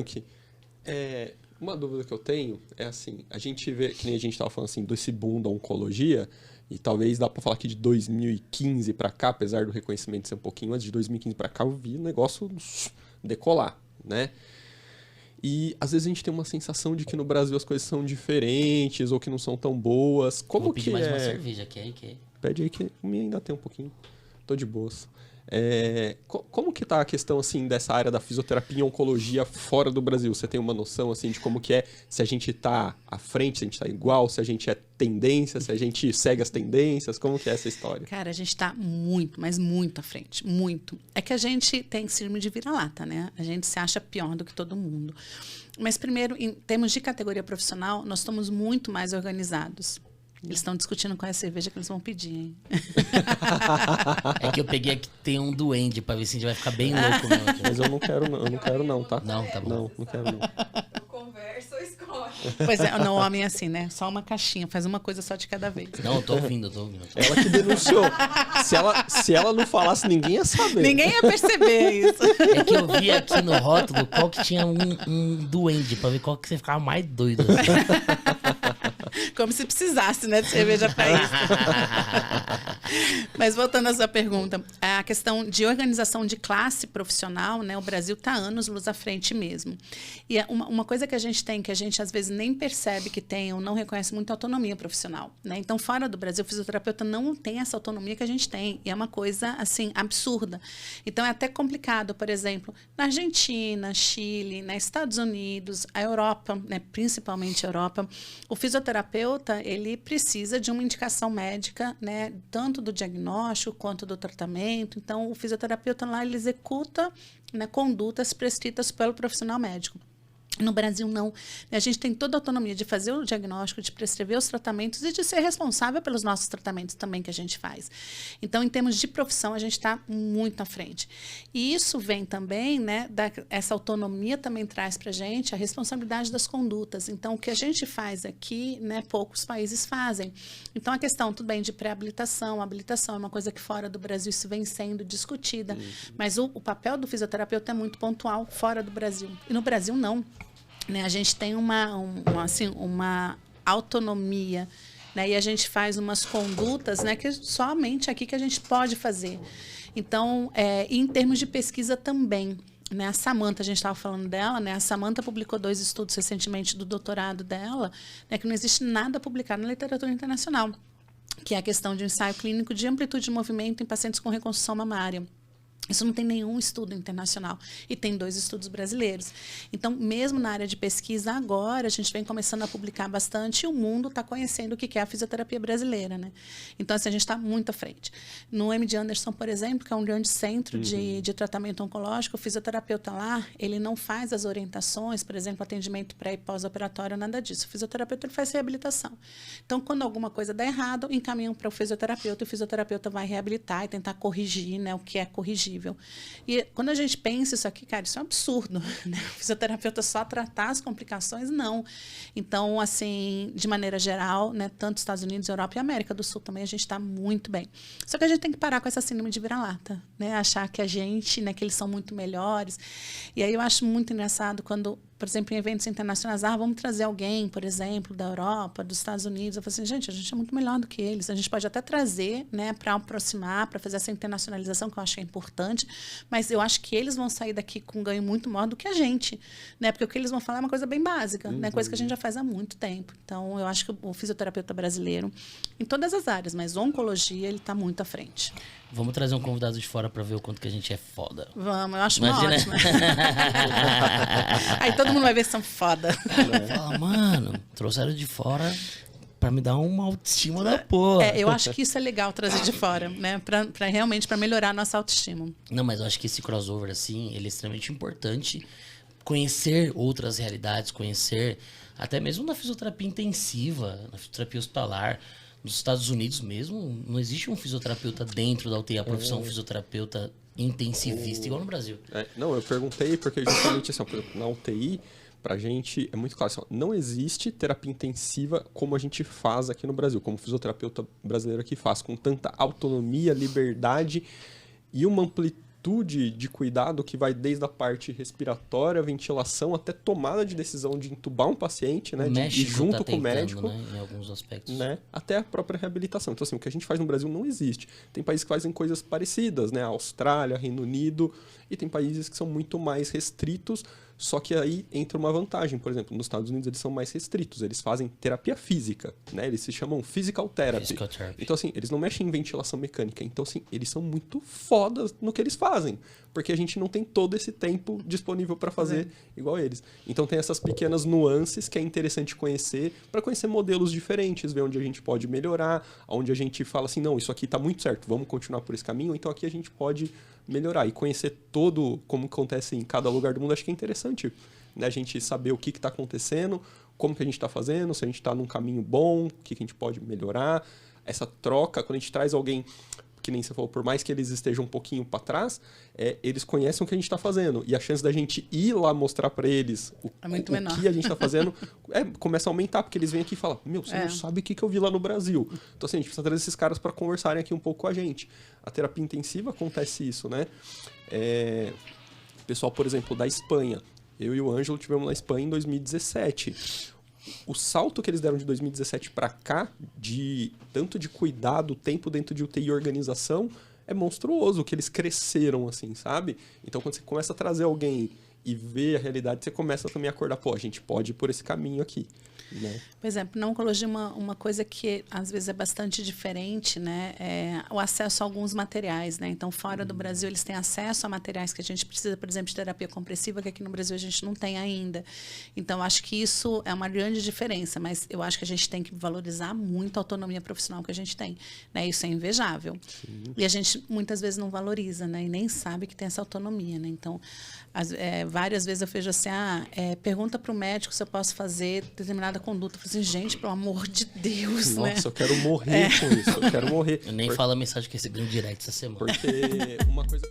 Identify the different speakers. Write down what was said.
Speaker 1: Bianchi, uma dúvida que eu tenho é assim, a gente vê, que nem a gente estava falando assim, desse boom da oncologia, e talvez dá para falar que de 2015 para cá, apesar do reconhecimento ser um pouquinho antes, de 2015 para cá eu vi o negócio decolar, né? E às vezes a gente tem uma sensação de que no Brasil as coisas são diferentes ou que não são tão boas. Como
Speaker 2: Vou pedir
Speaker 1: que
Speaker 2: mais uma cerveja, quer?
Speaker 1: Pede aí que o meu ainda tem um pouquinho. Tô de boas. Como que tá a questão assim dessa área da fisioterapia e oncologia fora do Brasil? Você tem uma noção assim de como que é? Se a gente tá à frente, se a gente tá igual, se a gente é tendência, se a gente segue as tendências, como que é essa história?
Speaker 3: Cara, a gente tá muito, mas muito à frente, muito. É que a gente tem síndrome de vira-lata, né? A gente se acha pior do que todo mundo. Mas primeiro, em termos de categoria profissional, nós estamos muito mais organizados. Eles estão discutindo qual é a cerveja que eles vão pedir, hein?
Speaker 2: É que eu peguei aqui, tem um duende, pra ver se a gente vai ficar bem louco. Meu.
Speaker 1: Mas eu não quero não, tá?
Speaker 2: Não, tá bom.
Speaker 1: Não quero não.
Speaker 4: Conversa ou escolhe?
Speaker 3: Pois é, não, homem é assim, né? Só uma caixinha, faz uma coisa só de cada vez.
Speaker 2: Não, eu tô ouvindo.
Speaker 1: Ela que denunciou. Se ela não falasse, ninguém ia saber.
Speaker 3: Ninguém ia perceber isso.
Speaker 2: É que eu vi aqui no rótulo qual que tinha um duende, pra ver qual que você ficava mais doido. Assim.
Speaker 3: Como se precisasse, né, de cerveja para isso. Mas voltando à sua pergunta, a questão de organização de classe profissional, né, o Brasil está anos luz à frente mesmo. E uma coisa que a gente tem, que a gente às vezes nem percebe que tem ou não reconhece muito, a autonomia profissional, né? Então, fora do Brasil, o fisioterapeuta não tem essa autonomia que a gente tem. E é uma coisa, assim, absurda. Então, é até complicado, por exemplo, na Argentina, Chile, nos Estados Unidos, a Europa, né, principalmente a Europa, o fisioterapeuta, ele precisa de uma indicação médica, né, tanto do diagnóstico quanto do tratamento. Então, o fisioterapeuta lá, ele executa, né, condutas prescritas pelo profissional médico. No Brasil, não. A gente tem toda a autonomia de fazer o diagnóstico, de prescrever os tratamentos e de ser responsável pelos nossos tratamentos também que a gente faz. Então, em termos de profissão, a gente está muito à frente. E isso vem também, né, essa autonomia também traz para a gente a responsabilidade das condutas. Então, o que a gente faz aqui, né, poucos países fazem. Então, a questão, tudo bem, de pré-habilitação, habilitação é uma coisa que fora do Brasil isso vem sendo discutida. Mas o papel do fisioterapeuta é muito pontual fora do Brasil. E no Brasil, não. Né, a gente tem uma autonomia, né, e a gente faz umas condutas, né, que somente aqui que a gente pode fazer. Então, em termos de pesquisa também, né, a Samantha, a gente estava falando dela, né, a Samantha publicou 2 estudos recentemente do doutorado dela, né, que não existe nada publicado na literatura internacional, que é a questão de um ensaio clínico de amplitude de movimento em pacientes com reconstrução mamária. Isso não tem nenhum estudo internacional. E tem 2 estudos brasileiros. Então, mesmo na área de pesquisa, agora a gente vem começando a publicar bastante e o mundo está conhecendo o que é a fisioterapia brasileira, né? Então, assim, a gente está muito à frente. No MD Anderson, por exemplo, que é um grande centro de tratamento oncológico, o fisioterapeuta lá, ele não faz as orientações, por exemplo, atendimento pré e pós-operatório, nada disso. O fisioterapeuta ele faz reabilitação. Então, quando alguma coisa dá errado, encaminham para o fisioterapeuta e o fisioterapeuta vai reabilitar e tentar corrigir, né, o que é corrigível. E quando a gente pensa isso aqui, cara, isso é um absurdo, né? O fisioterapeuta só tratar as complicações, não. Então, assim, de maneira geral, né, tanto Estados Unidos, Europa e América do Sul também, a gente está muito bem. Só que a gente tem que parar com essa síndrome de vira-lata, né? Achar que a gente, né, que eles são muito melhores. E aí eu acho muito engraçado quando, por exemplo, em eventos internacionais, vamos trazer alguém, por exemplo, da Europa, dos Estados Unidos. Eu falo assim, gente, a gente é muito melhor do que eles. A gente pode até trazer, né, para aproximar, para fazer essa internacionalização, que eu acho que é importante, mas eu acho que eles vão sair daqui com um ganho muito maior do que a gente, né? Porque o que eles vão falar é uma coisa bem básica, né? Coisa que a gente já faz há muito tempo. Então, eu acho que o fisioterapeuta brasileiro, em todas as áreas, mas oncologia, ele está muito à frente.
Speaker 2: Vamos trazer um convidado de fora pra ver o quanto que a gente é foda.
Speaker 3: Vamos, eu acho uma ótima. Aí todo mundo vai ver que são foda.
Speaker 2: Fala, mano, trouxeram de fora pra me dar uma autoestima da porra.
Speaker 3: Eu acho que isso é legal trazer de fora, né? Pra realmente pra melhorar a nossa autoestima.
Speaker 2: Não, mas eu acho que esse crossover, assim, ele é extremamente importante. Conhecer outras realidades, conhecer até mesmo na fisioterapia intensiva, na fisioterapia hospitalar. Nos Estados Unidos mesmo, não existe um fisioterapeuta dentro da UTI, a profissão fisioterapeuta intensivista, igual no Brasil.
Speaker 1: Não, eu perguntei porque justamente assim, na UTI, pra gente é muito claro, assim, não existe terapia intensiva como a gente faz aqui no Brasil, como o fisioterapeuta brasileiro aqui faz, com tanta autonomia, liberdade e uma amplitude amplitude de cuidado que vai desde a parte respiratória, ventilação, até tomada de decisão de entubar um paciente, né? De ir junto com o médico.
Speaker 2: Né? Em alguns aspectos.
Speaker 1: Né? Até a própria reabilitação. Então, assim, o que a gente faz no Brasil não existe. Tem países que fazem coisas parecidas, né? Austrália, Reino Unido, e tem países que são muito mais restritos, só que aí entra uma vantagem. Por exemplo, nos Estados Unidos eles são mais restritos, eles fazem terapia física, né? Eles se chamam physical therapy. Então, assim, eles não mexem em ventilação mecânica. Então, assim, eles são muito fodas no que eles fazem, porque a gente não tem todo esse tempo disponível para fazer igual eles. Então, tem essas pequenas nuances que é interessante conhecer, para conhecer modelos diferentes, ver onde a gente pode melhorar, onde a gente fala assim, não, isso aqui tá muito certo, vamos continuar por esse caminho, então aqui a gente pode melhorar. E conhecer todo como acontece em cada lugar do mundo, acho que é interessante, né? A gente saber o que está acontecendo, como que a gente está fazendo, se a gente está num caminho bom, o que a gente pode melhorar. Essa troca, quando a gente traz alguém, que nem você falou, por mais que eles estejam um pouquinho para trás, eles conhecem o que a gente está fazendo. E a chance da gente ir lá mostrar para eles o que a gente está fazendo começa a aumentar, porque eles vêm aqui e falam, meu, você não sabe o que eu vi lá no Brasil. Então, assim, a gente precisa trazer esses caras para conversarem aqui um pouco com a gente. A terapia intensiva acontece isso, né? Pessoal, por exemplo, da Espanha. Eu e o Ângelo tivemos na Espanha em 2017. O salto que eles deram de 2017 para cá, tanto de cuidado, tempo dentro de UTI e organização, é monstruoso, que eles cresceram, assim, sabe? Então, quando você começa a trazer alguém e ver a realidade, você começa também a acordar, pô, a gente pode ir por esse caminho aqui. Né?
Speaker 3: Por exemplo, na oncologia, uma coisa que às vezes é bastante diferente, né, é o acesso a alguns materiais, né? Então, fora do Brasil, eles têm acesso a materiais que a gente precisa, por exemplo, de terapia compressiva, que aqui no Brasil a gente não tem ainda. Então, acho que isso é uma grande diferença, mas eu acho que a gente tem que valorizar muito a autonomia profissional que a gente tem, né? Isso é invejável. Sim. E a gente muitas vezes não valoriza, né? E nem sabe que tem essa autonomia, né? Então, várias vezes eu vejo assim, pergunta para o médico se eu posso fazer determinada conduta. Eu falei assim, gente, pelo amor de Deus,
Speaker 1: Nossa,
Speaker 3: né?
Speaker 1: Eu quero morrer com isso, eu quero morrer.
Speaker 2: Eu nem falo a mensagem que recebi no direct essa semana.
Speaker 1: Porque uma coisa...